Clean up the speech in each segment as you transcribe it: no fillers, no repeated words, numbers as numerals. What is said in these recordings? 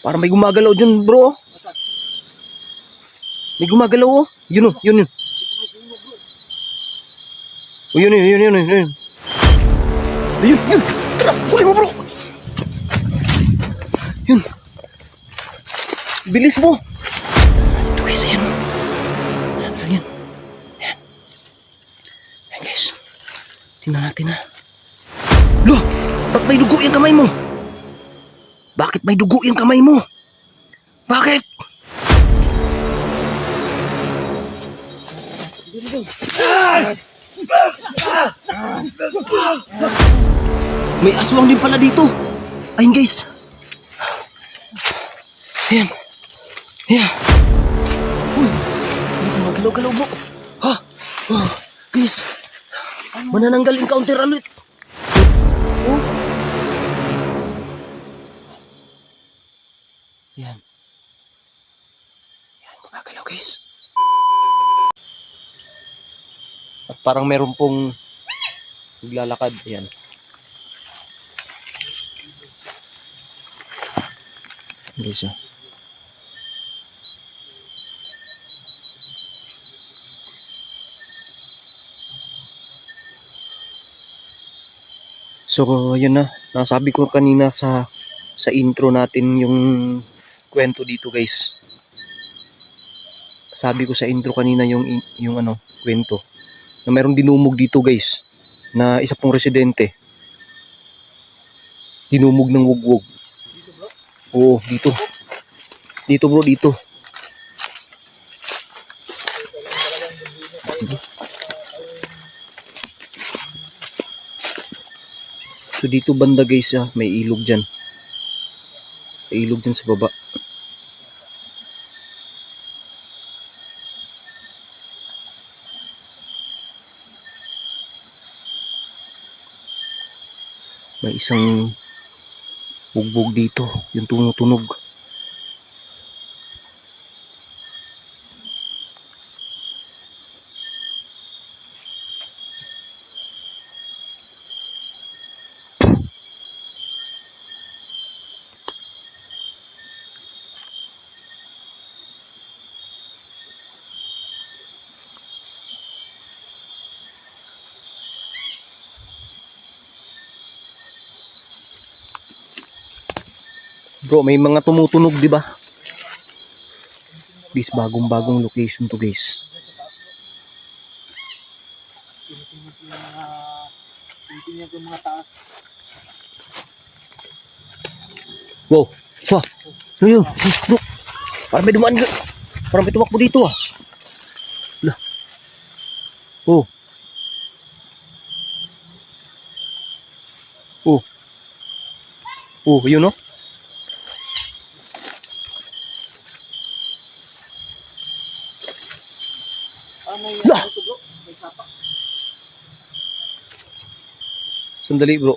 Parang may gumagalaw dyan, bro. May gumagalaw, oh. Yun, oh. Yun. Oh, yun. Ayun. Tara, huli mo, bro. Yun. Bilis mo. Ito, guys. Ayan, oh. Ayan. Ayan, guys. Tingnan natin, ha. Loh! Ba't may dugo yung kamay mo? Bakit may dugo yung kamay mo? Bakit? May aswang din pala dito. Ayun, guys. Ayan. Uy, gumagalaw-galaw, bro. Ha? Oh, guys. Manananggal encounter ulit. Oh. Yan, gumagalaw, guys. At parang meron pong naglalakad. Ayan. Guys, oh. So, yun na. Nasabi ko kanina sa intro natin yung kwento dito, guys. Sabi ko sa intro kanina yung kwento na mayroong dinumog dito, guys, na isa pong residente. Dinumog ng wugwog. Oo, dito. Dito, bro, dito. So dito banda, guys, may ilog dyan. May ilog dyan sa baba. May isang bugbog dito, yung tumutunog. Bro, may mga tumutunog, di ba? Guys, bagong location to, guys. Tinitingnan ko yung mga taas. Wow. Wah. Ano yun? Bro. Parang may dumaan dyan. Parang may tumakbo dito, ah. Lah. Oh. Oh. Oh, yun, no? May Lah! dito, bro. May sapa. Sandali, bro.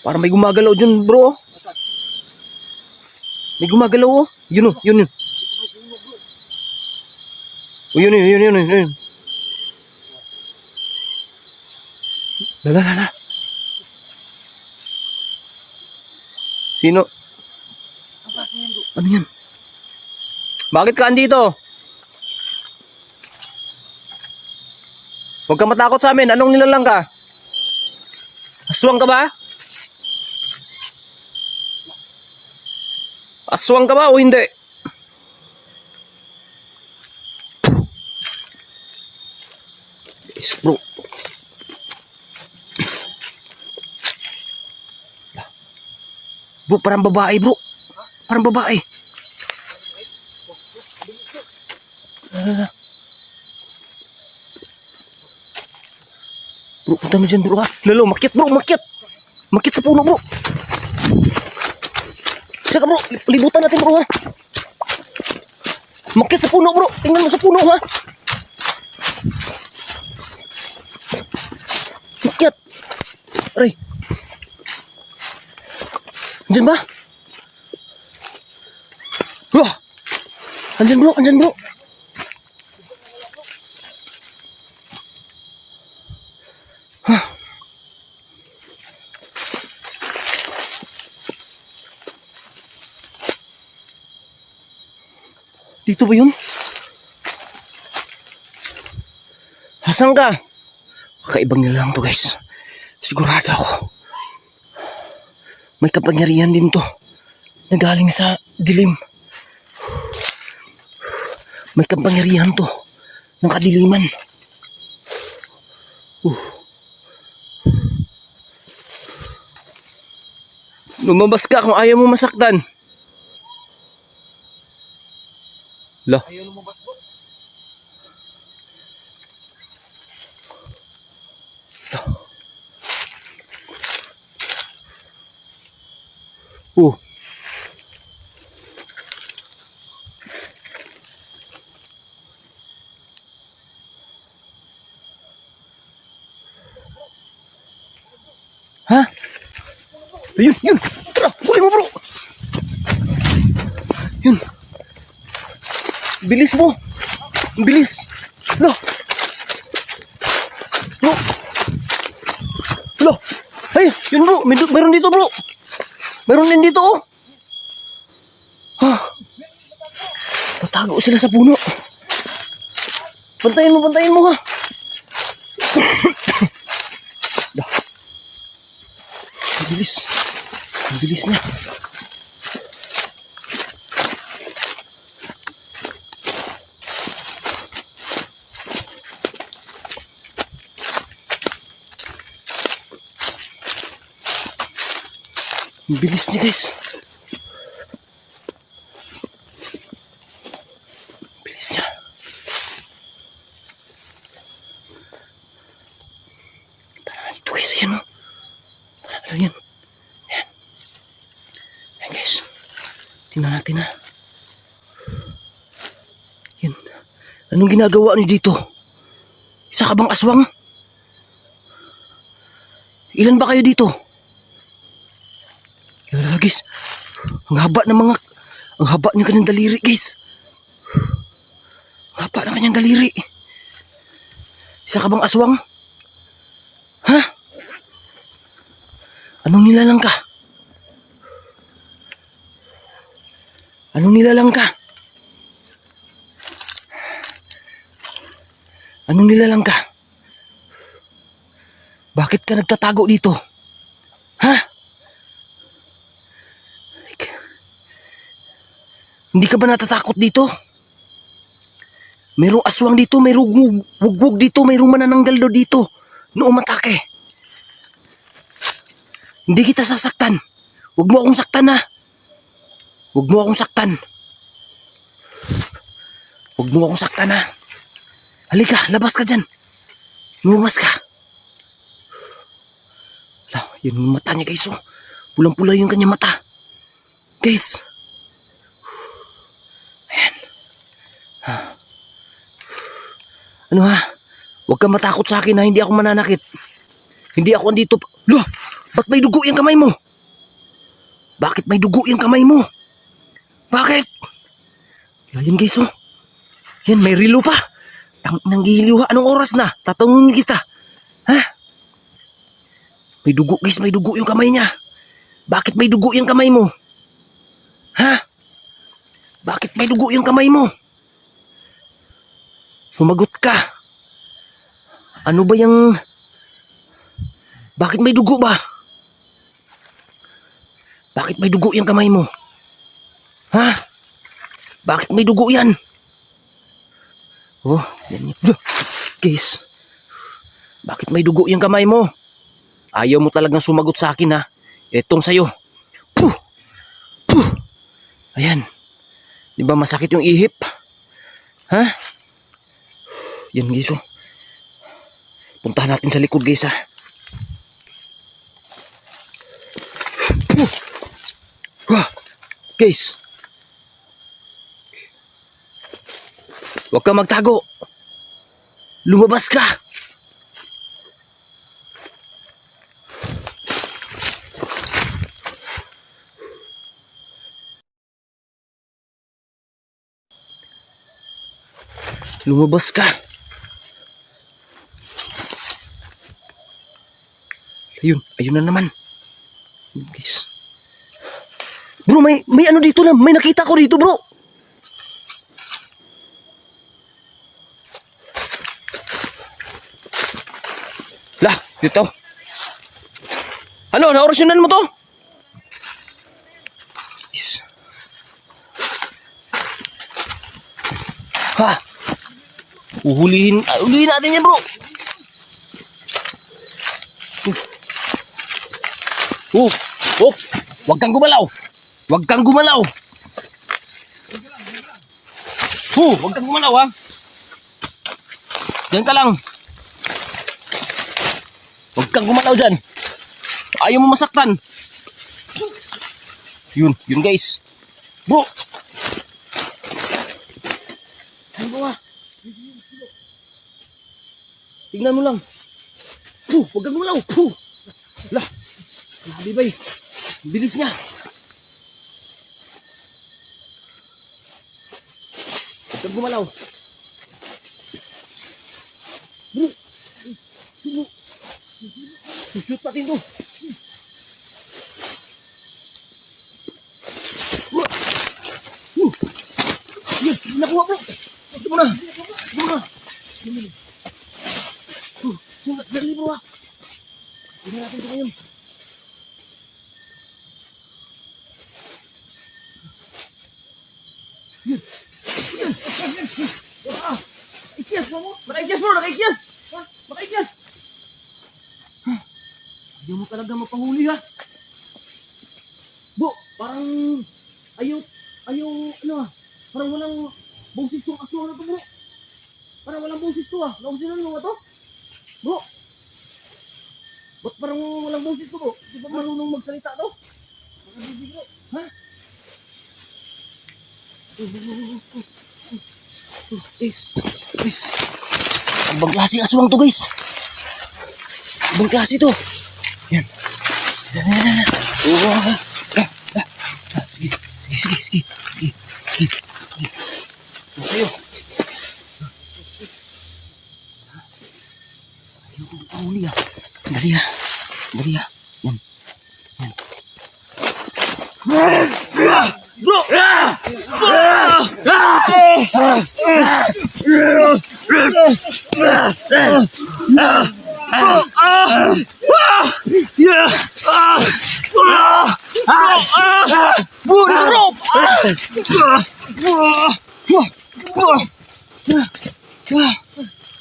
Parang may gumagalaw dyan, bro. May gumagalaw, oh. Yun, oh. Yun. Oh, yun. Lala. Sino? Ano yan? Bakit ka andito? Huwag ka matakot sa amin. Anong nilalang ka? Aswang ka ba? Aswang ka ba o hindi? Yes, bro. Bro, parang babae, bro. Parang babae. Bro, punta mo dyan, bro, ha? Lalo, makyat, bro, makyat. Makyat sa puno, bro. Saka, bro, libutan natin, bro, ha? Makyat sa puno, bro. Tingnan mo sa puno, ha? Makyat. Aray. Andyan ba? Wah! Andyan, bro. Dito ba yun? Hasan ka? Kakaibang nila lang to guys. Sigurado ako. May kapangyarihan din to. Nagaling sa dilim. May kapangyarihan to. Ng kadiliman. Lumabas ka kung ayaw mo masaktan. Lah. Ayaw lumabas bro. Oh. Ha? Ayun, yun. Tara, huli mo bro. Yun. Bilis mo. Bilis. Lah. Bro. Lah. Ay, yun bro. Meron dito bro. Meron din dito oh. Ha. Tatago sila sa puno. Bantayin mo ha. Dah. Ang bilis. Ang bilis na. Ang bilis niya guys. Ang bilis niya. Parang ito guys. Ayan o. Parang ano yan. Ayan. Ayan guys. Tingnan natin ha. Yan. Anong ginagawa niyo dito? Isa ka bang aswang? Ilan ba kayo dito? Yala guys, ang haba ng kanyang daliri guys. Ang haba ng kanyang daliri. Isa ka bang aswang? Ha? Anong nilalang ka? Anong nilalang ka? Anong nilalang ka? Bakit ka nagtatago dito? Ha? Hindi ka ba natatakot dito? Mayroong aswang dito, mayroong wugwug dito, mayroong manananggal do dito. No umatake. Hindi kita sasaktan. Huwag mo akong saktan ha. Huwag mo akong saktan. Huwag mo akong saktan ha. Halika, labas ka dyan. Lumabas ka. Lah, yun yung mata niya guys oh. Pulang-pula yung kanyang mata. Guys. Ano ha? Huwag kang matakot sa akin ha, hindi ako mananakit. Hindi ako andito. Lah, ba't may dugo yung kamay mo? Bakit may dugo yung kamay mo? Bakit? Yan guys oh. Yan, may rilo pa. Nanggihiliw ha. Anong oras na? Tatangungin kita. Ha? May dugo guys, may dugo yung kamay niya. Bakit may dugo yung kamay mo? Ha? Bakit may dugo yung kamay mo? Sumagot ka. Ano ba yung... Bakit may dugo ba? Bakit may dugo yung kamay mo? Ha? Bakit may dugo yan? Oh, yan yan. Guys, bakit may dugo yung kamay mo? Ayaw mo talagang sumagot sa akin ha. Etong sayo. Puh! Puh! Ayan. Di ba masakit yung ihip? Ha? Yan guys oh. Puntahan natin sa likod guys ha. Wah, guys. Huwag ka magtago. Lumabas ka. Lumabas ka. Ayun na naman. Guys. Bro, may ano dito na. May nakita ko dito, bro. Dito. Ano, naorasyonan mo to? Yes. Ha? Uhulihin natin yan, bro. Oh, wag kang gumalaw. Wag kang gumalaw. Wag kang gumalaw, ha. Diyan ka lang. Wag kang gumalaw dyan. Ayaw mo masaktan. Yun guys. Bro. Ano ba? Tingnan mo lang. Wag kang gumalaw. Lah. Grabe ba eh. Bilis niya. Huwag kang gumalaw. Bro. Shoot natin to. Yan, nakuha bro. Ito mo na. Dali bro ha. Tingnan natin ito ngayon. Ikyas mo. Nakaikyas bro, nakaikyas. Nakaikyas. Hindi mo talaga mapahuli ha. Bro, parang ayaw, ano ha. Parang walang boses tong aswang na to bro. Parang walang boses to ha. Nausinan mo ba to? Bro. Ba't parang walang boses to bro? Di ba marunong magsalita to? Nakabibig bro. Ha? Guys. Ibang klase aswang to guys. Ibang klase to. Yan. Sige. Tayo. Ayaw ko pahuli ah. Dali ah. Yan. Bro!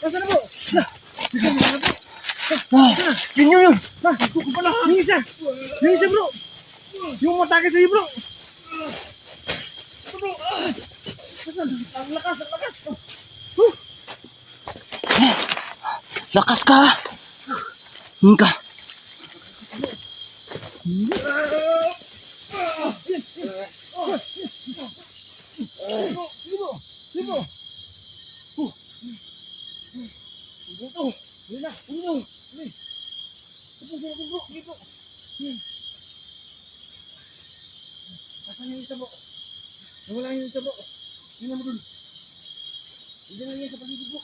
Nasaan na bro? Yun. Ito ko pala. Yung isa bro. Yung matake sa'yo bro. Ito bro. Ang lakas. Lakas ka. Ka. Dito. Ulo. Ito bro. Dito. Asan yung isa bro? Nawala yung isa bro. Tingnan mo dun. Hindi na yan sa paligid bro.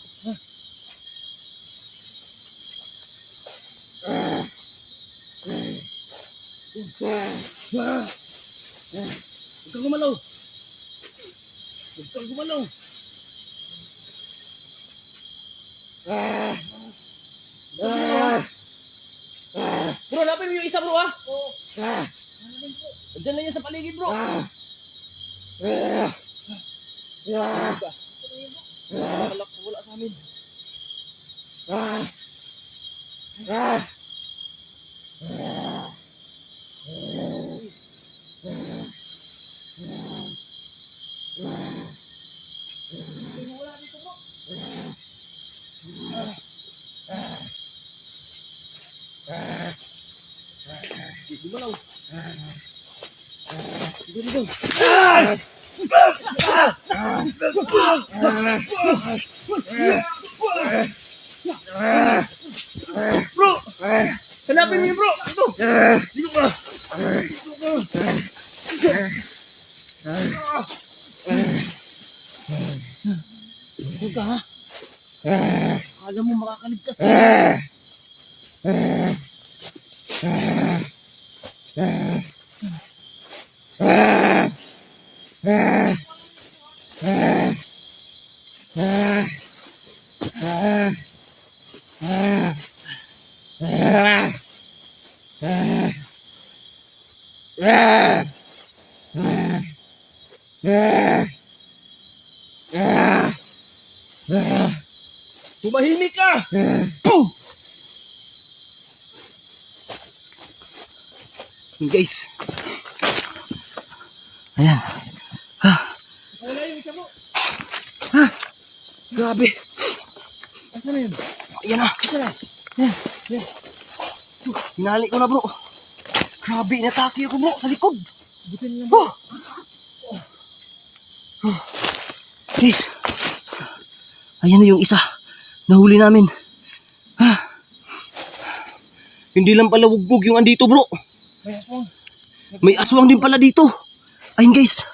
Huwag kang gumalaw. Bro, napin mo yung isa bro ha. Diyan lang yan sa paligid bro. Wala sa amin. Gumalaw. Dito. Bro! Hanapin niyo bro! Ito! Dito ka! Dito ka ha? Akala mo makakaligtas ka. Tumahimik ka! Guys. Ayan. Wala yung isa mo. Grabe. Asa na yun? Ayan na. Asa na? Yan. Hinali ko na bro. Grabe, inatake ako bro sa likod. Butin lang. Oh. Guys. Ayan na yung isa. Nahuli namin. Hindi lang pala wugbog yung andito bro. May aswang. May aswang din pala dito. Ayun guys.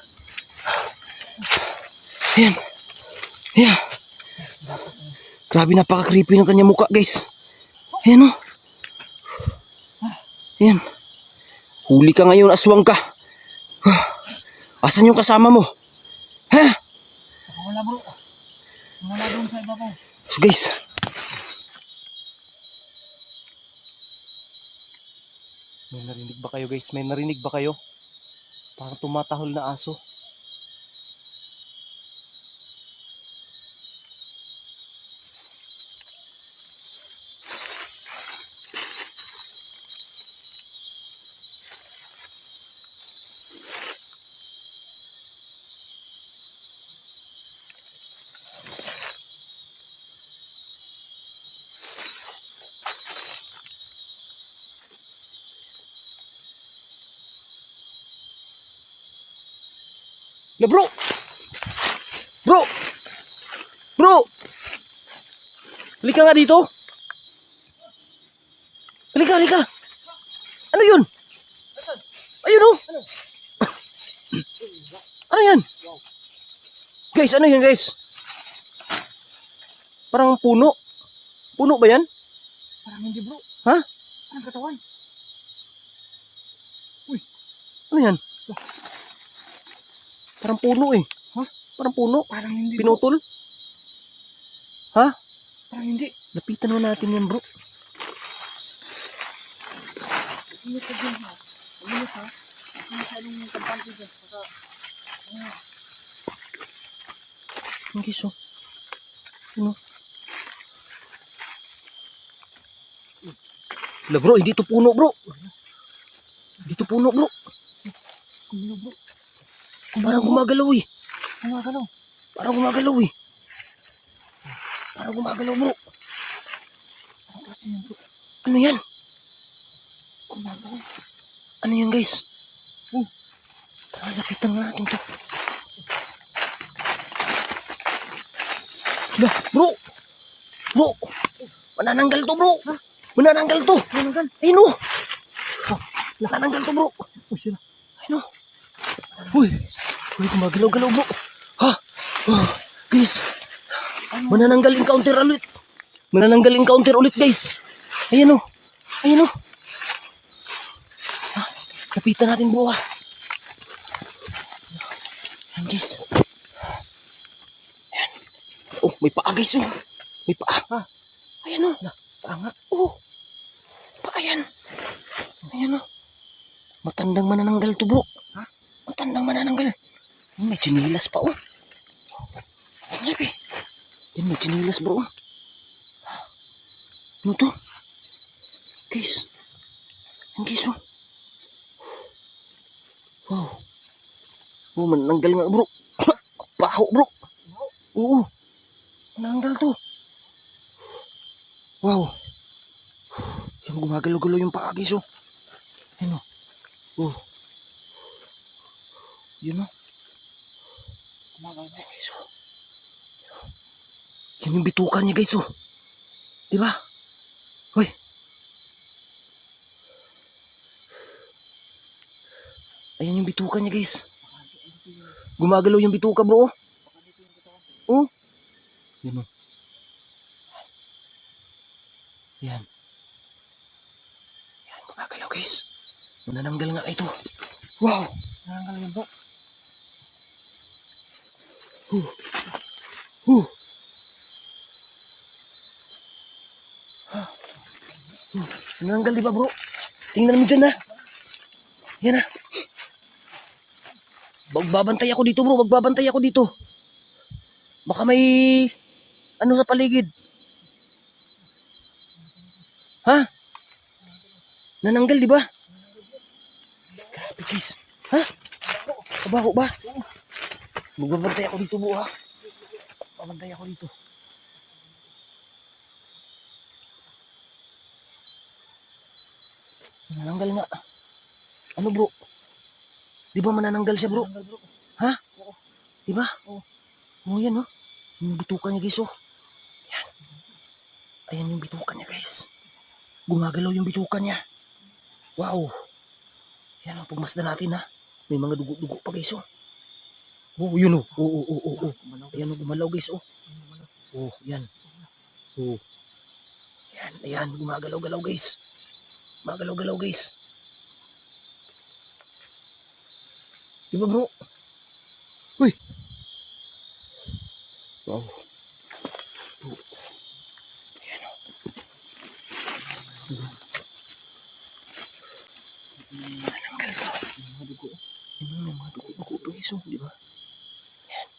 Ayan. Ayan. Grabe, napaka-creepy ng kanya mukha guys. Ayan o. Ayan. Huli ka ngayon, aswang ka. Asan yung kasama mo? Ha? Wala bro. Wala doon sa iba ko. So guys. May narinig ba kayo guys? May narinig ba kayo? Parang tumatahol na aso. Na bro! Bro! Bro! Halika nga dito. Halika. Ano yun? Ayun oh. Ano yan? Guys, ano yun guys? Parang puno. Puno ba yan? Parang hindi bro. Ha? Parang katawan. Ano yan? Parang puno eh. Ha? Parang puno. Parang hindi bro. Pinutol? Ha? Parang hindi. Lapitan mo natin yan bro. Ingat ka dyan ha. Ingat ha. Ako masyadong kampante dyan. Saka, Ang giso. Ano? Wala bro, hindi to puno bro. Hindi to puno bro. kumilo bro. Parang gumagalaw eh. Kumagalaw. Parang gumagalaw eh. Parang gumagalaw bro. Ano kasi yan bro? Ano yan? Kumagalaw. Ano yan guys? Tara, lapitan nga natin to. Lah, bro! Bro! Manananggal to bro! Manananggal to! Manananggal? Ayun o! Manananggal to bro! Oh sila. Ayun o! Uy! Uy, gumagalaw-galaw bro! Ha? Oh, guys! Manananggal encounter ulit! Manananggal encounter ulit guys! Ayan o! Ayan o! Lapitan natin bro ha! Ayan guys! Ayan! Oh, may paa guys oh! May paa! Ha? Ayan o! Paa nga! Oh! Paa yan! Ayan o! Matandang manananggal to bro! Ha? Matandang manananggal! May chinilas pa oh! Grabe! Yan, may chinilas bro! Ano to? Guys! Ayan guys oh! Wow! Oh, manananggal nga bro! Baho bro! Oo! Manananggal to! Wow! Yung gumagalaw-galaw yung paa guys oh! Ayun oh! Oh! Yun oh! Kumagalaw. Ayun guys oh! Yun yung bitukan niya guys oh! Diba? Hoy! Ayan yung bituka niya guys! Gumagalaw yung bituka bro oh! Oh! Yan oh! Yan! Yan, gumagalaw guys! Manananggal nga ito! Wow! Manananggal yun bro. Manananggal di ba bro? Tingnan mo dyan ha! Yan na. Magbabantay ako dito bro, magbabantay ako dito. Baka may ano sa paligid. Ha? Nananggal di ba? Grabe guys. Ha? Kabaho ba? Magbabantay ako dito bro ha. Magbabantay ako dito. Nananggal nga. Ano bro? Di ba manananggal siya bro? Ha? Di ba? Oh yan oh. Yung bitukan niya guys oh. Yan. Ayan yung bitukan niya guys. Gumagalaw yung bitukan niya. Wow. Yan oh, pagmasdan natin ha. May mga dugo-dugo pa guys oh. Oh yun oh. Oh. Ayan oh, gumalaw guys oh. Oh yan. Oh. Yan, ayan, gumagalaw-galaw guys. Gumagalaw-galaw guys. Di ba bro? Uy! Wow. Ayan o. Mananggal to. Yung mga dugo. Yung mga dugo-dugo pa guys o. Di ba? Ayan.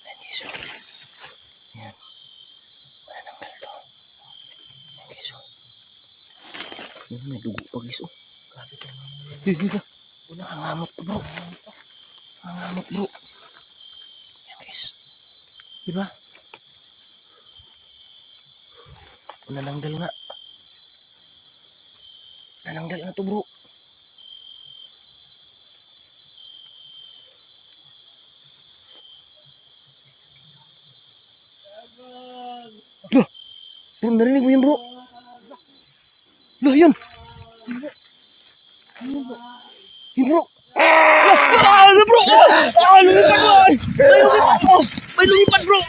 Ayan guys o. Ayan. Mananggal to. Ayan guys o. Ayan, may dugo pa guys o. Grabe tayo mga dito. Nangangamot to bro. Nangangamot bro. Ayan guys. Diba? Nananggal nga. Nananggal na to bro. Loh! Bro, narinig mo yun bro? Loh, yun! Yun bro! Ano bro? Lumipad bro! May lumipad bro!